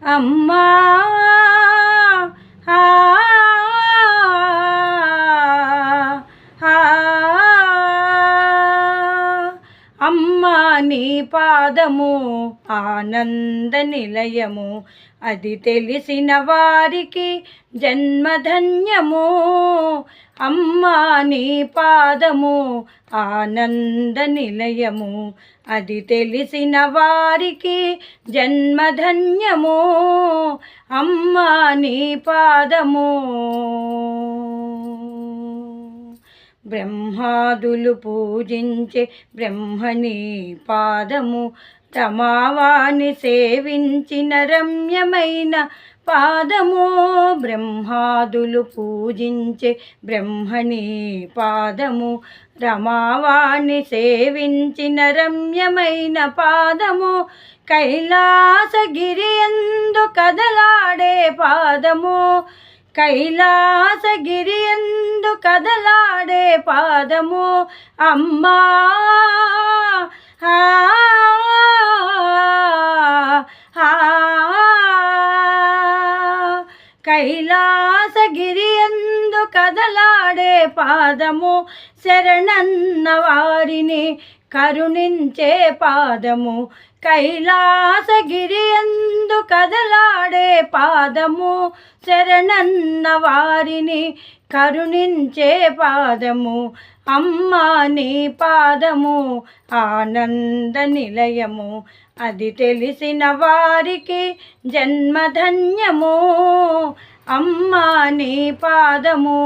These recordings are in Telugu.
అమ్మా ఆ, ఆ, అమ్మా నీ పాదము ఆనంద నిలయము, అది తెలిసిన వారికి జన్మధన్యము. అమ్మా నీ పాదము ఆనంద నిలయము, అది తెలిసిన వారికి జన్మధన్యము. అమ్మా నీ పాదము బ్రహ్మాదులు పూజించే బ్రహ్మణి పాదము, రమావాణి సేవించిన రమ్యమైన పాదము. బ్రహ్మాదులు పూజించే బ్రహ్మణి పాదము, రమావాణి సేవించిన రమ్యమైన పాదము. కైలాసగిరియందు కదలాడే పాదము, కైలాసగిరియందు కదలాడే పాదము. అమ్మా కైలాసగిరియందు కదలాడే పాదము, శరణన్న వారిని కరుణించే పాదము. కైలాసగిరియందు కదలాడే పాదము, శరణన్న వారిని కరుణించే పాదము. అమ్మా నీ పాదము ఆనంద నిలయము, అది తెలిసిన వారికి జన్మధన్యము. అమ్మా నీ పాదము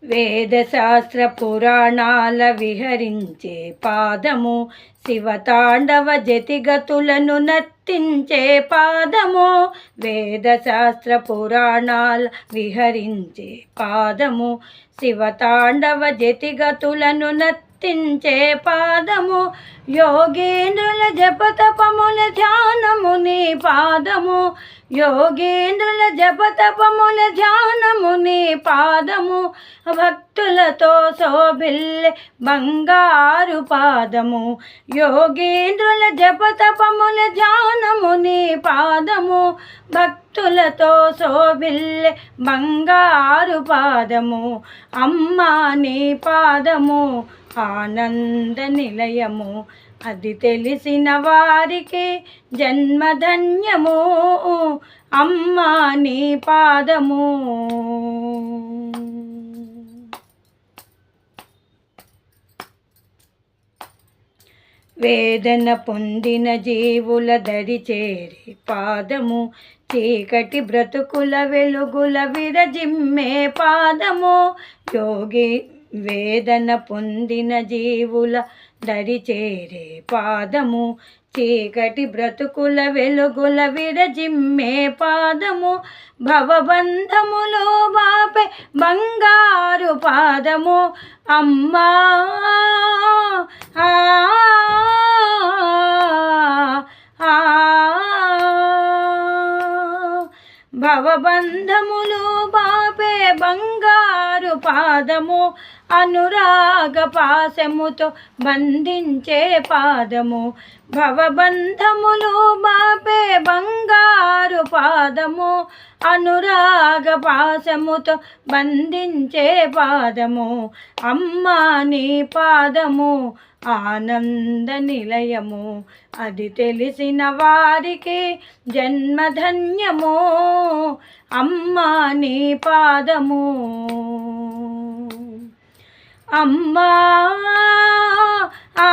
వేదశాస్త్ర పురాణాల విహరించే పాదము, శివతాండవ జతిగతులను నర్తించే పాదము. వేదశాస్త్ర పురాణాల విహరించే పాదము, శివతాండవ జతిగతులను నర్తించే పాదము. యోగేంద్రుల జపతపముల ధ్యానము నీ పాదము, యోగేంద్రుల జపతపముల ధ్యానము నీ పాదము. భక్తులతో శోభిల్లే బంగారు పాదము, యోగేంద్రుల జపతపముల ధ్యానము నీ పాదము. భక్తులతో శోభిల్లే బంగారు పాదము. అమ్మా నీ పాదము ఆనంద నిలయము, అది తెలిసిన వారికి జన్మధన్యము. అమ్మా నీ పాదము వేదన పొందిన జీవుల దరి చేరే పాదము, చీకటి బ్రతుకుల వెలుగుల విరజిమ్మే పాదము. యోగి వేదన పొందిన జీవుల దరి చేరే పాదము, చీకటి బ్రతుకుల వెలుగుల విరజిమ్మే పాదము. భవబంధములో బాపే బంగారు పాదము. అమ్మా భవబంధములు బాపే బంగారు పాదము, అనురాగ పాశముతో బంధించే పాదము. భవబంధములు బాపే బంగారు పాదము, అనురాగ పాశముతో బంధించే పాదము. అమ్మా నీ పాదము ఆనంద నిలయము, అది తెలిసిన వారికి జన్మధన్యము. అమ్మా నీ పాదము అమ్మా ఆ